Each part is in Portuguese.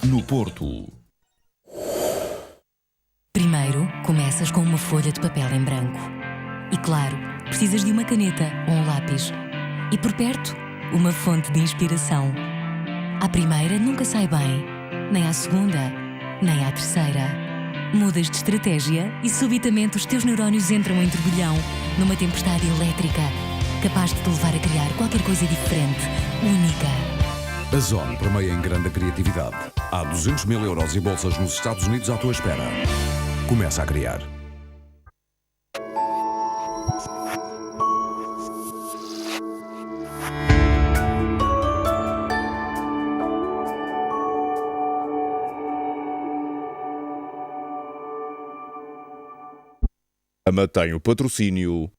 no Porto. Primeiro, começas com uma folha de papel em branco. E claro, precisas de uma caneta ou um lápis. E por perto, uma fonte de inspiração. À primeira nunca sai bem, nem à segunda, nem à terceira. Mudas de estratégia e subitamente os teus neurónios entram em turbilhão, numa tempestade elétrica, capaz de te levar a criar qualquer coisa diferente, única. A Zone permeia em grande criatividade. Há 200 mil euros e bolsas nos Estados Unidos à tua espera. Começa a criar. Tem o patrocínio.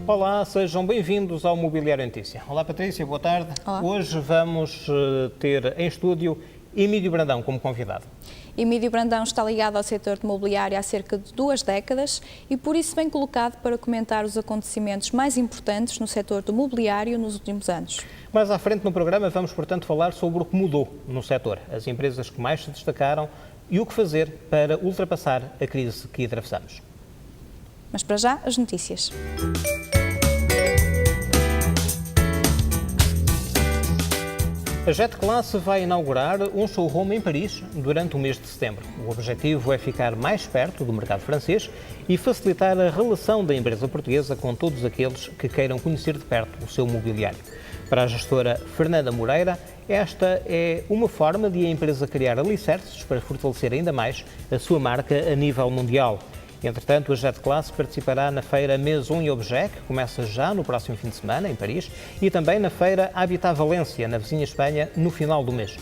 Olá, sejam bem-vindos ao Mobiliário Notícia. Olá Patrícia, boa tarde. Olá. Hoje vamos ter em estúdio Emílio Brandão como convidado. Emílio Brandão está ligado ao setor de mobiliário há cerca de 2 décadas e por isso bem colocado para comentar os acontecimentos mais importantes no setor do mobiliário nos últimos anos. Mais à frente no programa vamos, portanto, falar sobre o que mudou no setor, as empresas que mais se destacaram e o que fazer para ultrapassar a crise que atravessamos. Mas para já, as notícias. A Jet Class vai inaugurar um showroom em Paris durante o mês de setembro. O objetivo é ficar mais perto do mercado francês e facilitar a relação da empresa portuguesa com todos aqueles que queiram conhecer de perto o seu mobiliário. Para a gestora Fernanda Moreira, esta é uma forma de a empresa criar alicerces para fortalecer ainda mais a sua marca a nível mundial. Entretanto, a Jet Class participará na feira Maison et Objet, que começa já no próximo fim de semana, em Paris, e também na feira Habitat Valência, na vizinha Espanha, no final do mês.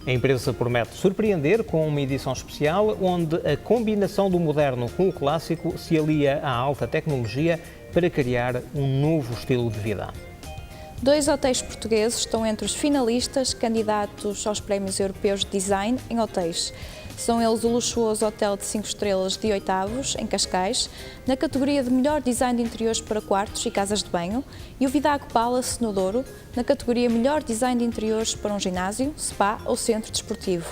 A empresa promete surpreender com uma edição especial, onde a combinação do moderno com o clássico se alia à alta tecnologia para criar um novo estilo de vida. 2 hotéis portugueses estão entre os finalistas candidatos aos prémios europeus de design em hotéis. São eles o luxuoso Hotel de 5 estrelas de Oitavos, em Cascais, na categoria de melhor design de interiores para quartos e casas de banho, e o Vidago Palace, no Douro, na categoria melhor design de interiores para um ginásio, spa ou centro desportivo.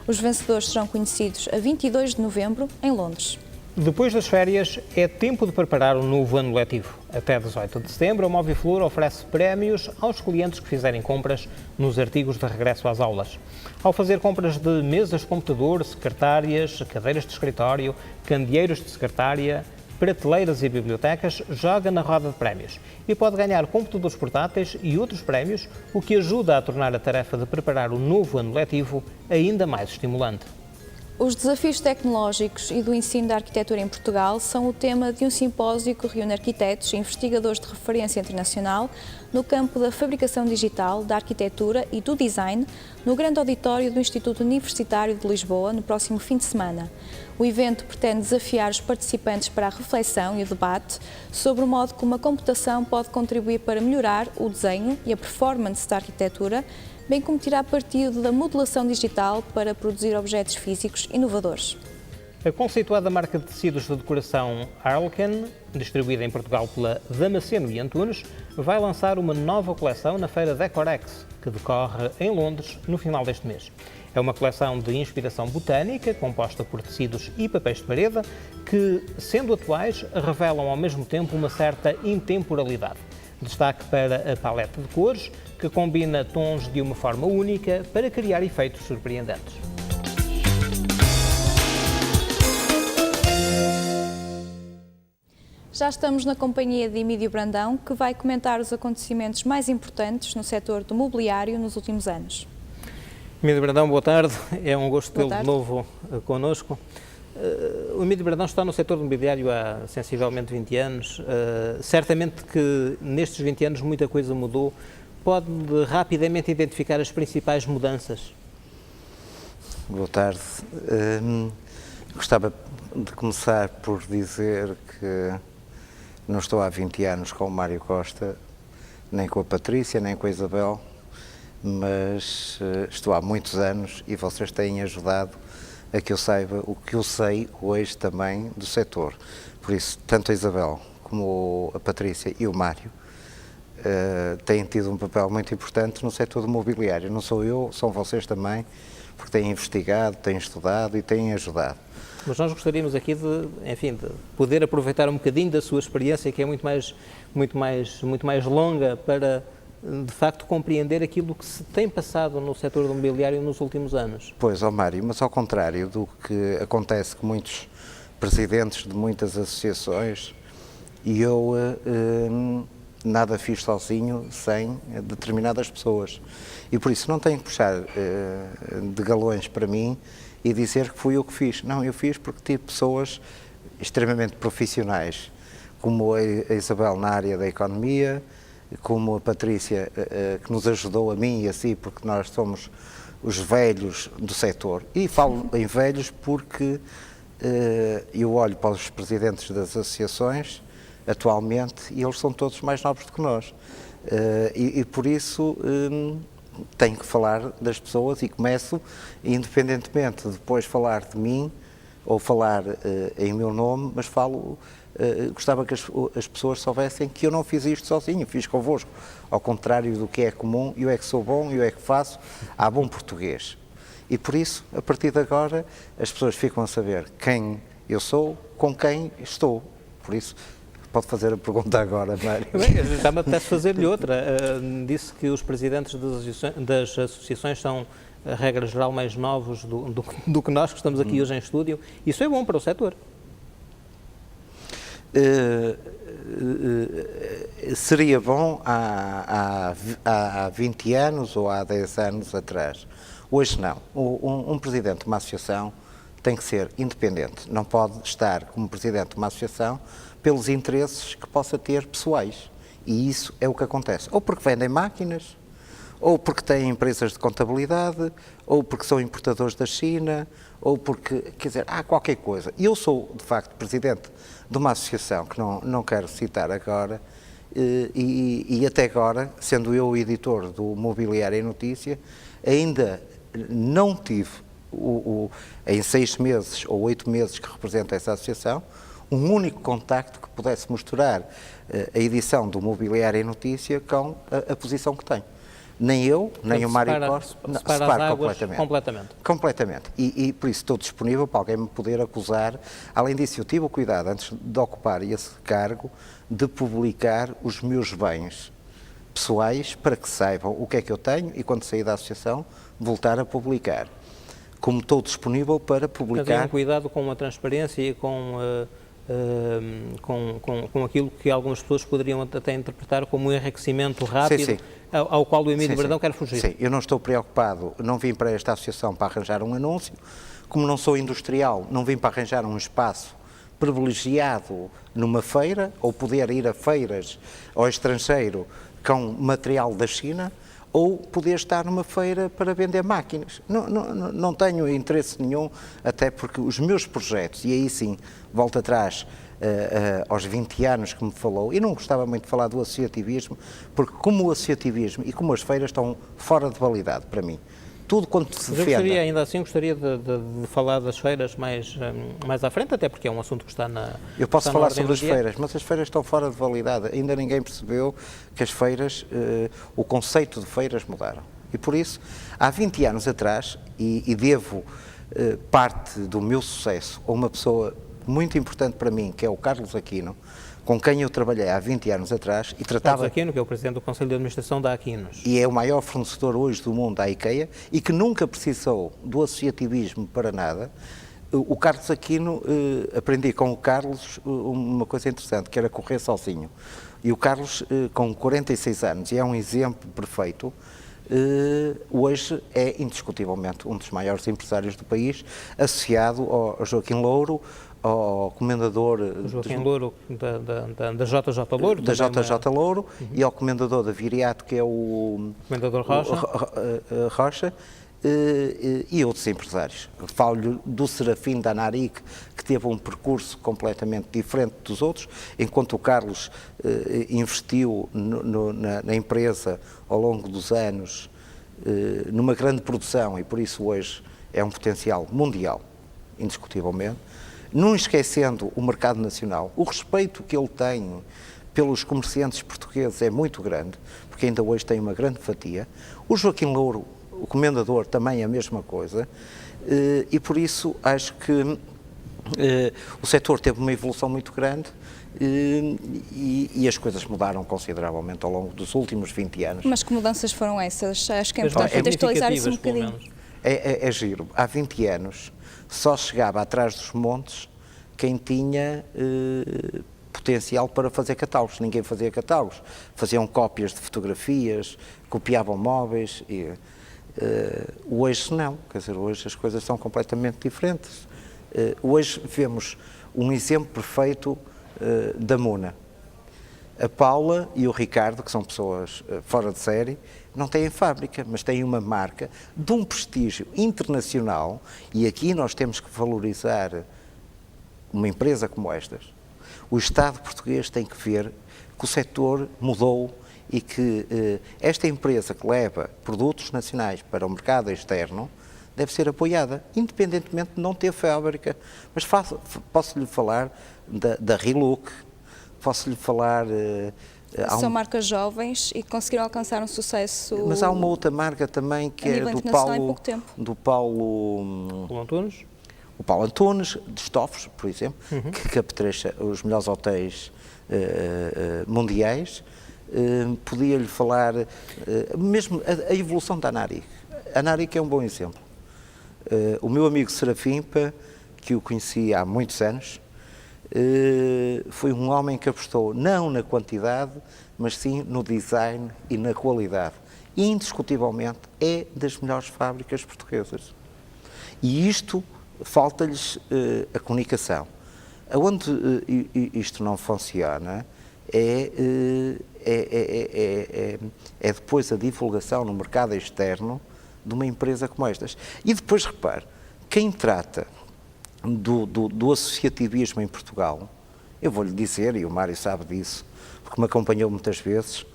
Os vencedores serão conhecidos a 22 de novembro, em Londres. Depois das férias, é tempo de preparar um novo ano letivo. Até 18 de setembro, a Moviflor oferece prémios aos clientes que fizerem compras nos artigos de regresso às aulas. Ao fazer compras de mesas de computador, secretárias, cadeiras de escritório, candeeiros de secretária, prateleiras e bibliotecas, joga na roda de prémios e pode ganhar computadores portáteis e outros prémios, o que ajuda a tornar a tarefa de preparar o novo ano letivo ainda mais estimulante. Os desafios tecnológicos e do ensino da arquitetura em Portugal são o tema de um simpósio que reúne arquitetos e investigadores de referência internacional no campo da fabricação digital, da arquitetura e do design, no grande auditório do Instituto Universitário de Lisboa, no próximo fim de semana. O evento pretende desafiar os participantes para a reflexão e o debate sobre o modo como a computação pode contribuir para melhorar o desenho e a performance da arquitetura, bem como tirar partido da modelação digital para produzir objetos físicos inovadores. A conceituada marca de tecidos de decoração Arlequin, distribuída em Portugal pela Damasceno e Antunes, vai lançar uma nova coleção na feira Decorex, que decorre em Londres no final deste mês. É uma coleção de inspiração botânica, composta por tecidos e papéis de parede, que, sendo atuais, revelam ao mesmo tempo uma certa intemporalidade. Destaque para a paleta de cores, que combina tons de uma forma única para criar efeitos surpreendentes. Já estamos na companhia de Emílio Brandão, que vai comentar os acontecimentos mais importantes no setor do mobiliário nos últimos anos. Emílio Brandão, boa tarde. É um gosto tê-lo de novo connosco. O Emílio Brandão está no setor do mobiliário há sensivelmente 20 anos. Certamente que nestes 20 anos muita coisa mudou, pode rapidamente identificar as principais mudanças? Boa tarde. Gostava de começar por dizer que não estou há 20 anos com o Mário Costa, nem com a Patrícia, nem com a Isabel, mas estou há muitos anos e vocês têm ajudado a que eu saiba o que eu sei hoje também do setor. Por isso, tanto a Isabel como a Patrícia e o Mário têm tido um papel muito importante no setor do mobiliário. Não sou eu, são vocês também, porque têm investigado, têm estudado e têm ajudado. Mas nós gostaríamos aqui de poder aproveitar um bocadinho da sua experiência, que é muito mais longa, para de facto compreender aquilo que se tem passado no setor do mobiliário nos últimos anos. Pois, Mário, mas ao contrário do que acontece com muitos presidentes de muitas associações, e eu nada fiz sozinho sem determinadas pessoas. E por isso não tenho que puxar de galões para mim e dizer que fui eu que fiz. Não, eu fiz porque tive pessoas extremamente profissionais, como a Isabel na área da economia, como a Patrícia, que nos ajudou a mim e a si, porque nós somos os velhos do setor. E falo em velhos porque eu olho para os presidentes das associações atualmente e eles são todos mais novos do que nós. E por isso tenho que falar das pessoas e começo, independentemente de depois falar de mim ou falar em meu nome, mas falo... gostava que as pessoas soubessem que eu não fiz isto sozinho, fiz convosco, ao contrário do que é comum, eu é que sou bom, eu é que faço, há bom português. E por isso, a partir de agora, as pessoas ficam a saber quem eu sou, com quem estou. Por isso, pode fazer a pergunta agora, Mário. Já me apetece fazer-lhe outra. Disse que os presidentes das associações são, a regra geral, mais novos do que nós que estamos aqui hoje em estúdio. Isso é bom para o setor? Seria bom há 20 anos ou há 10 anos atrás. Hoje não. Um presidente de uma associação tem que ser independente. Não pode estar como presidente de uma associação pelos interesses que possa ter pessoais. E isso é o que acontece. Ou porque vendem máquinas, ou porque têm empresas de contabilidade, ou porque são importadores da China, ou porque, quer dizer, há qualquer coisa. Eu sou, de facto, presidente de uma associação que não quero citar agora, e até agora, sendo eu o editor do Mobiliário em Notícia, ainda não tive, em 6 meses ou 8 meses que represento essa associação, um único contacto que pudesse misturar a edição do Mobiliário em Notícia com a posição que tenho. Nem eu, nem o Mário Costa, separa completamente. E por isso estou disponível para alguém me poder acusar. Além disso, eu tive o cuidado, antes de ocupar esse cargo, de publicar os meus bens pessoais para que saibam o que é que eu tenho e, quando sair da associação, voltar a publicar. Como estou disponível para publicar... Tenham cuidado com a transparência e com aquilo que algumas pessoas poderiam até interpretar como um enriquecimento rápido, sim. Ao qual o Emílio Brandão quer fugir. Sim, eu não estou preocupado, não vim para esta associação para arranjar um anúncio, como não sou industrial, não vim para arranjar um espaço privilegiado numa feira, ou poder ir a feiras ao estrangeiro com material da China, ou poder estar numa feira para vender máquinas. Não tenho interesse nenhum, até porque os meus projetos, e aí sim, volto atrás aos 20 anos que me falou, e não gostava muito de falar do associativismo, porque como o associativismo e como as feiras estão fora de validade para mim. Tudo quanto se defenda... Gostaria de falar das feiras mais à frente, até porque é um assunto que está na... Eu posso falar sobre as feiras, mas as feiras estão fora de validade. Ainda ninguém percebeu que as feiras, o conceito de feiras mudaram. E por isso, há 20 anos atrás, e devo parte do meu sucesso a uma pessoa muito importante para mim, que é o Carlos Aquino, com quem eu trabalhei há 20 anos atrás e tratava... Carlos Aquino, que é o Presidente do Conselho de Administração da Aquinos. E é o maior fornecedor hoje do mundo à IKEA e que nunca precisou do associativismo para nada. O Carlos Aquino, aprendi com o Carlos uma coisa interessante, que era correr sozinho. E o Carlos, com 46 anos, e é um exemplo perfeito, hoje é indiscutivelmente um dos maiores empresários do país, associado ao Joaquim Louro, ao comendador Joaquim Louro, da JJ Louro. da também JJ Louro e ao comendador da Viriato, que é o Comendador Rocha. Rocha, e outros empresários. Falo-lhe do Serafim da Anaric, que teve um percurso completamente diferente dos outros, enquanto o Carlos investiu na empresa ao longo dos anos numa grande produção e por isso hoje é um potencial mundial, indiscutivelmente. Não esquecendo o mercado nacional, o respeito que ele tem pelos comerciantes portugueses é muito grande, porque ainda hoje tem uma grande fatia. O Joaquim Louro, o comendador, também é a mesma coisa, e por isso acho que o setor teve uma evolução muito grande e as coisas mudaram consideravelmente ao longo dos últimos 20 anos. Mas que mudanças foram essas? Acho que é As mais importante contextualizar isso um significativas, bocadinho. pelo menos. É giro. Há 20 anos só chegava atrás dos montes quem tinha potencial para fazer catálogos. Ninguém fazia catálogos. Faziam cópias de fotografias, copiavam móveis. Hoje não. Quer dizer, hoje as coisas são completamente diferentes. Hoje vemos um exemplo perfeito da Muna. A Paula e o Ricardo, que são pessoas fora de série, não têm fábrica, mas têm uma marca de um prestígio internacional e aqui nós temos que valorizar uma empresa como estas. O Estado português tem que ver que o setor mudou e que esta empresa que leva produtos nacionais para o mercado externo deve ser apoiada, independentemente de não ter fábrica. Mas posso-lhe falar da Relook, posso-lhe falar... São marcas jovens e conseguiram alcançar um sucesso. Mas há uma outra marca também que a é nível do internacional em Paulo, pouco tempo. do Paulo, Paulo Antunes. o Paulo Antunes, de Estofos, por exemplo, que apetrecha os melhores hotéis mundiais. Podia-lhe falar mesmo a evolução da Anaric. A Anaric é um bom exemplo. O meu amigo Serafimpa, que o conheci há muitos anos, foi um homem que apostou não na quantidade, mas sim no design e na qualidade. E, indiscutivelmente, é das melhores fábricas portuguesas. E isto, falta-lhes a comunicação. Onde isto não funciona é depois a divulgação no mercado externo de uma empresa como estas. E depois, repare, quem trata do associativismo em Portugal, eu vou-lhe dizer, e o Mário sabe disso, porque me acompanhou muitas vezes,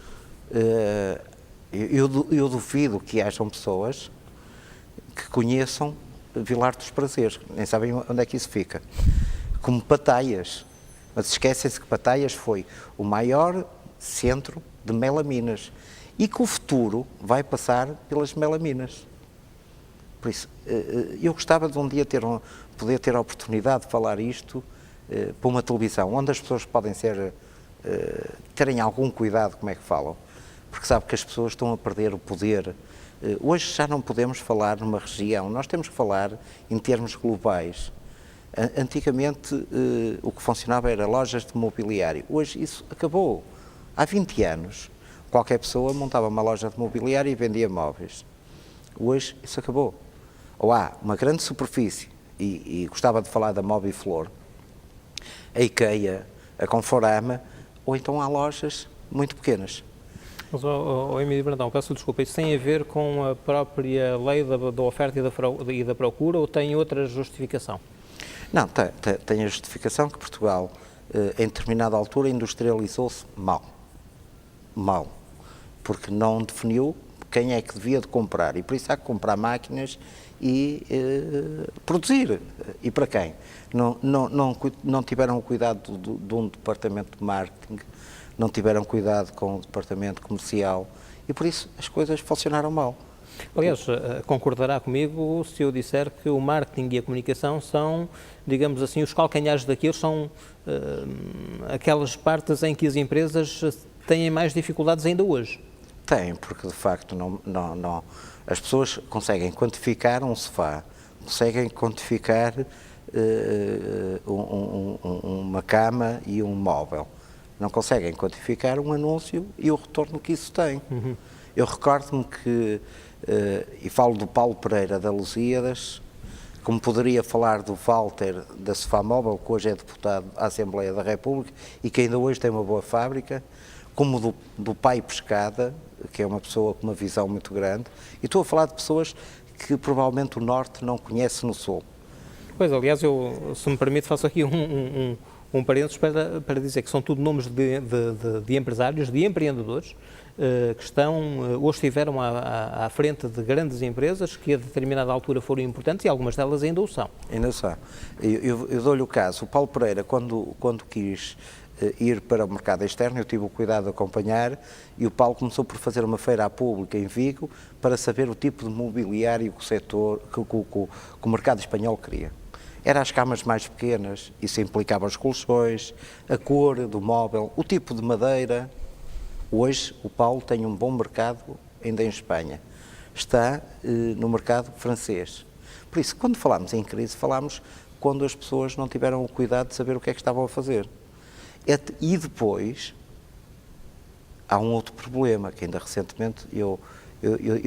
eu duvido que hajam pessoas que conheçam Vilar dos Prazeres, nem sabem onde é que isso fica, como Pataias. Mas esquecem-se que Pataias foi o maior centro de melaminas e que o futuro vai passar pelas melaminas. Por isso, eu gostava de um dia poder ter a oportunidade de falar isto para uma televisão, onde as pessoas podem terem algum cuidado como é que falam, porque sabe que as pessoas estão a perder o poder. Hoje já não podemos falar numa região, nós temos que falar em termos globais. Antigamente o que funcionava era lojas de mobiliário, hoje isso acabou. Há 20 anos, qualquer pessoa montava uma loja de mobiliário e vendia móveis. Hoje isso acabou. Ou há uma grande superfície, e gostava de falar da Mobiflor, a IKEA, a Conforama, ou então há lojas muito pequenas. Mas, Emílio Brandão, peço desculpa, isso tem a ver com a própria lei da oferta e da procura ou tem outra justificação? Não, tem a justificação que Portugal, em determinada altura, industrializou-se mal, porque não definiu quem é que devia de comprar, e por isso há que comprar máquinas e produzir. E para quem? Não tiveram cuidado de um departamento de marketing, não tiveram cuidado com o departamento comercial, e por isso as coisas funcionaram mal. Aliás, concordará comigo se eu disser que o marketing e a comunicação são, digamos assim, os calcanhares daquilo, são aquelas partes em que as empresas têm mais dificuldades ainda hoje. Tem, porque de facto as pessoas conseguem quantificar um sofá, conseguem quantificar uma cama e um móvel, não conseguem quantificar um anúncio e o retorno que isso tem. Eu recordo-me que, e falo do Paulo Pereira da Lusíadas, como poderia falar do Walter da Sofamóvel, que hoje é deputado à Assembleia da República e que ainda hoje tem uma boa fábrica, como do pai Pescada, que é uma pessoa com uma visão muito grande, e estou a falar de pessoas que provavelmente o Norte não conhece no Sul. Pois, aliás, eu, se me permite, faço aqui um parênteses para dizer que são tudo nomes de empresários, de empreendedores, que hoje estiveram à frente de grandes empresas que a determinada altura foram importantes e algumas delas ainda o são. Ainda são. Eu dou-lhe o caso, o Paulo Pereira, quando quis ir para o mercado externo, eu tive o cuidado de acompanhar, e o Paulo começou por fazer uma feira à pública em Vigo para saber o tipo de mobiliário que o setor, que o mercado espanhol queria. Era as camas mais pequenas, isso implicava os colchões, a cor do móvel, o tipo de madeira. Hoje o Paulo tem um bom mercado ainda em Espanha. Está no mercado francês. Por isso, quando falamos em crise, falamos quando as pessoas não tiveram o cuidado de saber o que é que estavam a fazer. E depois, há um outro problema, que ainda recentemente eu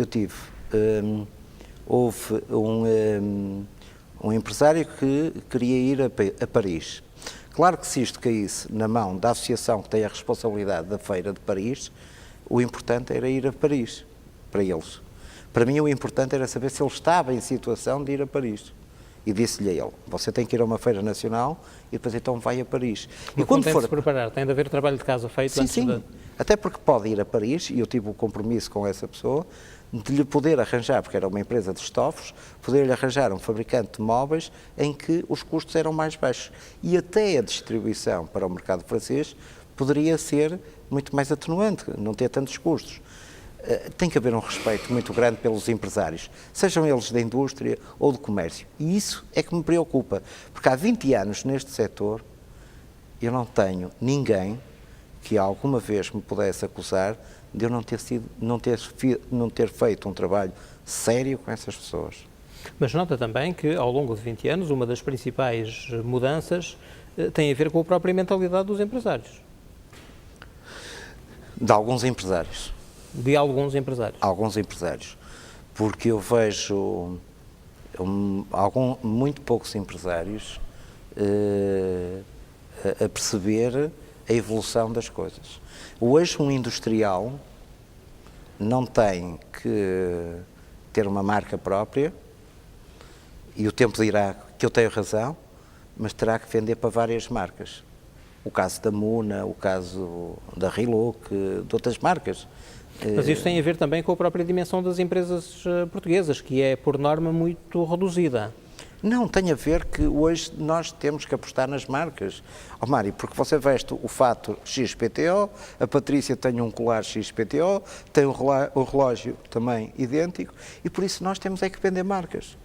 tive. Houve um empresário que queria ir a Paris. Claro que se isto caísse na mão da associação que tem a responsabilidade da Feira de Paris, o importante era ir a Paris, para eles. Para mim o importante era saber se ele estava em situação de ir a Paris. E disse-lhe a ele, você tem que ir a uma feira nacional e depois então vai a Paris. E quando tem de se preparar, tem de haver trabalho de casa feito sim, antes sim. de... Até porque pode ir a Paris, e eu tive o compromisso com essa pessoa, de lhe poder arranjar, porque era uma empresa de estofos, poder-lhe arranjar um fabricante de móveis em que os custos eram mais baixos. E até a distribuição para o mercado francês poderia ser muito mais atenuante, não ter tantos custos. Tem que haver um respeito muito grande pelos empresários, sejam eles da indústria ou do comércio. E isso é que me preocupa, porque há 20 anos neste setor eu não tenho ninguém que alguma vez me pudesse acusar de eu não ter feito um trabalho sério com essas pessoas. Mas nota também que, ao longo de 20 anos, uma das principais mudanças tem a ver com a própria mentalidade dos empresários. De alguns empresários. De alguns empresários. Alguns empresários. Porque eu vejo muito poucos empresários a perceber a evolução das coisas. Hoje um industrial não tem que ter uma marca própria, e o tempo dirá que eu tenho razão, mas terá que vender para várias marcas. O caso da Muna, o caso da Relook, de outras marcas. Mas isso tem a ver também com a própria dimensão das empresas portuguesas, que é, por norma, muito reduzida. Não, tem a ver que hoje nós temos que apostar nas marcas. Mário, porque você veste o fato XPTO, a Patrícia tem um colar XPTO, tem um relógio também idêntico, e por isso nós temos é que vender marcas.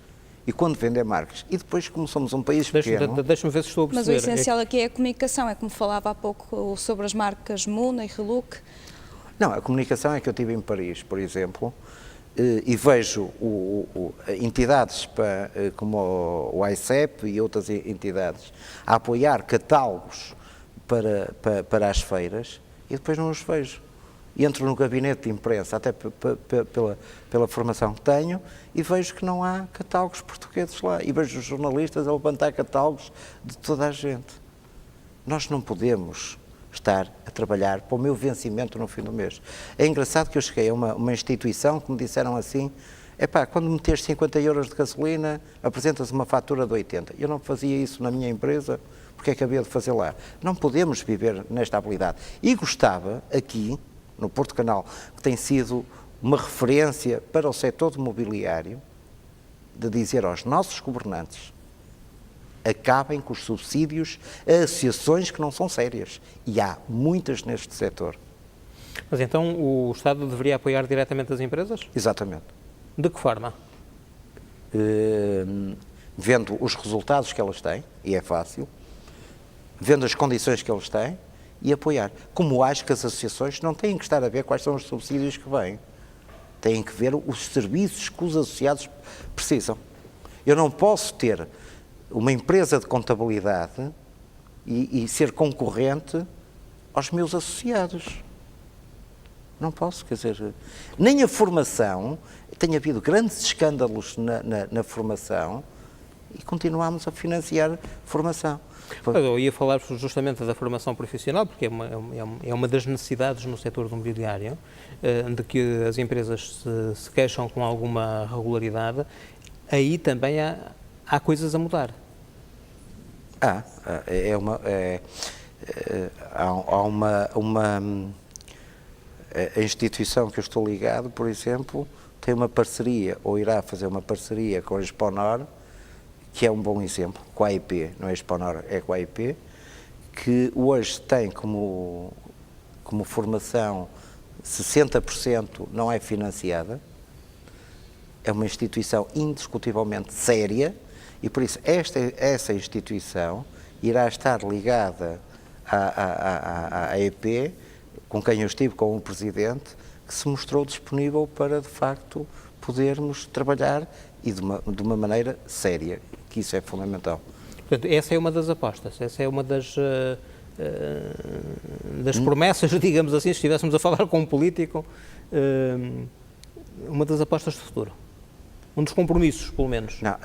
E quando vender marcas, e depois como somos um país pequeno... Deixa-me ver se estou a perceber. Mas o essencial aqui é a comunicação, é como falava há pouco sobre as marcas Muna e Relook. Não, a comunicação é que eu tive em Paris, por exemplo, e vejo entidades como o ICEP e outras entidades a apoiar catálogos para as feiras, e depois não os vejo. Entro no gabinete de imprensa, até pela formação que tenho, e vejo que não há catálogos portugueses lá. E vejo os jornalistas a levantar catálogos de toda a gente. Nós não podemos estar a trabalhar para o meu vencimento no fim do mês. É engraçado que eu cheguei a uma instituição que me disseram assim, quando meteres 50 euros de gasolina, apresentas uma fatura de 80. Eu não fazia isso na minha empresa, porque é que havia de fazer lá? Não podemos viver nesta habilidade. E gostava, aqui, no Porto Canal, que tem sido uma referência para o setor do mobiliário, de dizer aos nossos governantes: acabem com os subsídios a associações que não são sérias. E há muitas neste setor. Mas então o Estado deveria apoiar diretamente as empresas? Exatamente. De que forma? Vendo os resultados que elas têm, e é fácil, vendo as condições que eles têm, e apoiar. Como acho que as associações não têm que estar a ver quais são os subsídios que vêm. Têm que ver os serviços que os associados precisam. Eu não posso ter uma empresa de contabilidade e ser concorrente aos meus associados. Não posso, quer dizer, nem a formação, tem havido grandes escândalos na formação, e continuamos a financiar formação. Eu ia falar justamente da formação profissional, porque é uma das necessidades no setor do mobiliário, de que as empresas se queixam com alguma regularidade. Aí também há coisas a mudar. A instituição que eu estou ligado, por exemplo, tem uma parceria, ou irá fazer uma parceria com a Exponor, que é um bom exemplo, com a AIP, não é Exponor, é com a AIP, que hoje tem como formação 60% não é financiada, é uma instituição indiscutivelmente séria, e por isso essa instituição irá estar ligada à AIP, com quem eu estive, com o Presidente, que se mostrou disponível para, de facto, podermos trabalhar e de uma maneira séria, que isso é fundamental. Portanto, essa é uma das apostas, essa é uma das promessas, digamos assim, se estivéssemos a falar com um político, uma das apostas do futuro. Um dos compromissos, pelo menos. Não,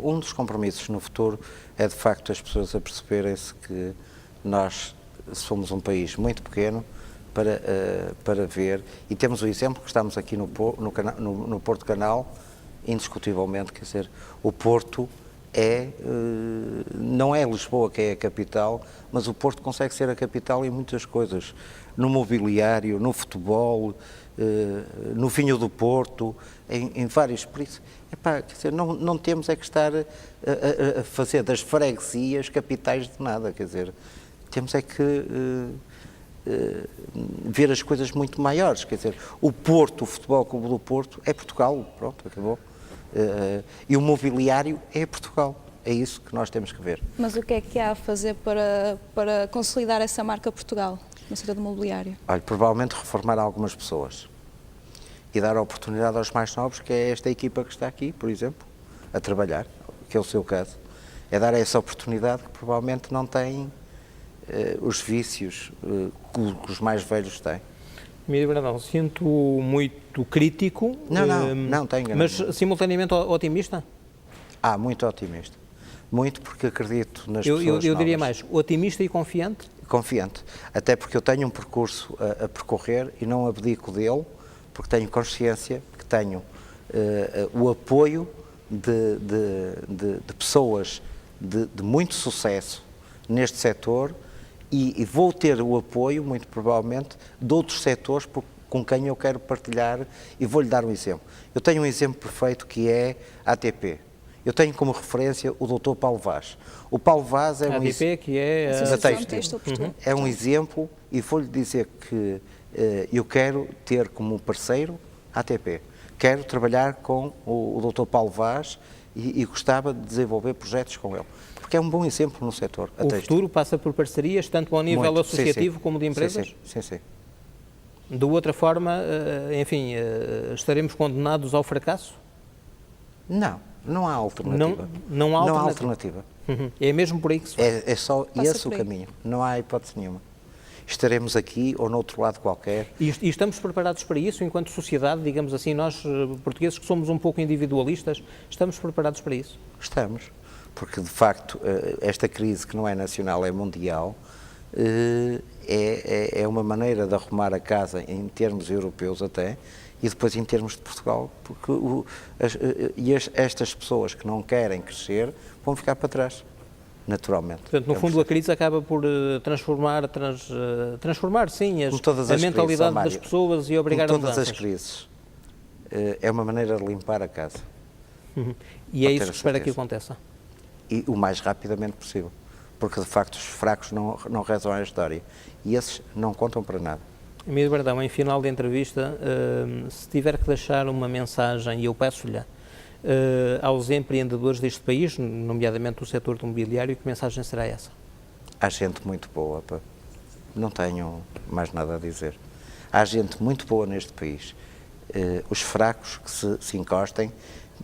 um dos compromissos no futuro é, de facto, as pessoas aperceberem-se que nós somos um país muito pequeno para ver, e temos o exemplo que estamos aqui no Porto Canal, indiscutivelmente, quer dizer, o Porto não é Lisboa que é a capital, mas o Porto consegue ser a capital em muitas coisas, no mobiliário, no futebol, no vinho do Porto, em vários, por isso, quer dizer, não temos é que estar a fazer das freguesias capitais de nada, quer dizer, temos é que ver as coisas muito maiores, quer dizer, o Porto, o Futebol Clube do Porto é Portugal, pronto, acabou. E o mobiliário é Portugal. É isso que nós temos que ver. Mas o que é que há a fazer para consolidar essa marca Portugal no setor do mobiliário? Olha, provavelmente reformar algumas pessoas e dar a oportunidade aos mais novos, que é esta equipa que está aqui, por exemplo, a trabalhar, que é o seu caso. É dar essa oportunidade que provavelmente não tem os vícios que os mais velhos têm. Emílio Brandão, sinto muito crítico, não tenho, mas simultaneamente otimista? Muito otimista. Muito, porque acredito nas pessoas Eu novas. diria mais, otimista e confiante? Confiante, até porque eu tenho um percurso a percorrer e não abdico dele, porque tenho consciência que tenho o apoio de pessoas de muito sucesso neste setor e vou ter o apoio, muito provavelmente, de outros setores com quem eu quero partilhar, e vou-lhe dar um exemplo. Eu tenho um exemplo perfeito que é a ATP. Eu tenho como referência o Dr. Paulo Vaz. O Paulo Vaz é a ATP, que é a Têxtil. É um exemplo, e vou-lhe dizer que eu quero ter como parceiro a ATP. Quero trabalhar com o Dr. Paulo Vaz e gostava de desenvolver projetos com ele. Porque é um bom exemplo no setor. O futuro passa por parcerias, tanto ao nível associativo como de empresas? Sim. De outra forma, enfim, estaremos condenados ao fracasso? Não há alternativa. Não há alternativa. É mesmo por aí que se faz? É só esse o caminho. Não há hipótese nenhuma. Estaremos aqui ou noutro lado qualquer. E estamos preparados para isso enquanto sociedade, digamos assim, nós portugueses que somos um pouco individualistas, estamos preparados para isso? Estamos. Porque, de facto, esta crise que não é nacional, é mundial, é uma maneira de arrumar a casa em termos europeus até, e depois em termos de Portugal, porque estas pessoas que não querem crescer vão ficar para trás, naturalmente. Portanto, no fundo, a crise acaba por transformar sim, a mentalidade das pessoas e obrigar a mudanças. Todas as crises. É uma maneira de limpar a casa. E é isso que espera que aconteça. E o mais rapidamente possível, porque de facto os fracos não rezam a história e esses não contam para nada. Emílio Brandão, em final de entrevista, se tiver que deixar uma mensagem, e eu peço-lhe, aos empreendedores deste país, nomeadamente do setor do mobiliário, que mensagem será essa? Há gente muito boa, não tenho mais nada a dizer. Há gente muito boa neste país. Os fracos que se encostem,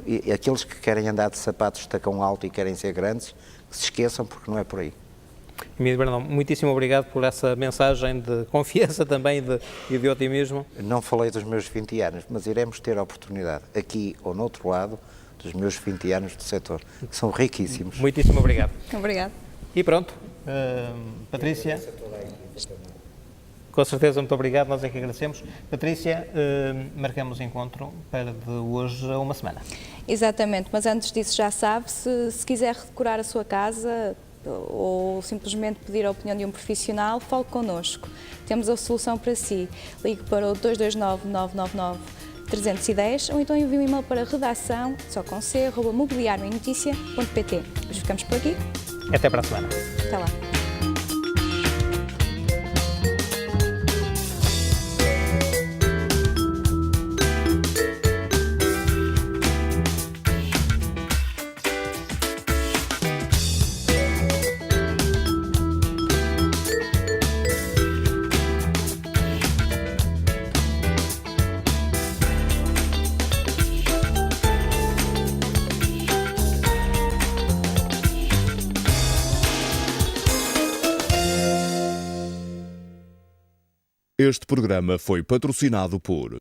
e aqueles que querem andar de sapatos de tacão alto e querem ser grandes, que se esqueçam, porque não é por aí. Emílio Brandão, muitíssimo obrigado por essa mensagem de confiança também e de otimismo. Não falei dos meus 20 anos, mas iremos ter a oportunidade, aqui ou no outro lado, dos meus 20 anos de setor, que são riquíssimos. Muitíssimo obrigado. Obrigado. E pronto, Patrícia, com certeza, muito obrigado, nós é que agradecemos. Patrícia, marcamos encontro para de hoje a uma semana. Exatamente, mas antes disso já sabe, se quiser redecorar a sua casa ou simplesmente pedir a opinião de um profissional, fale connosco. Temos a solução para si. Ligue para o 229-999-310 ou então envie um e-mail para redação, só com c, @mobiliarioenoticia.pt. Hoje ficamos por aqui. Até para a semana. Até lá. Este programa foi patrocinado por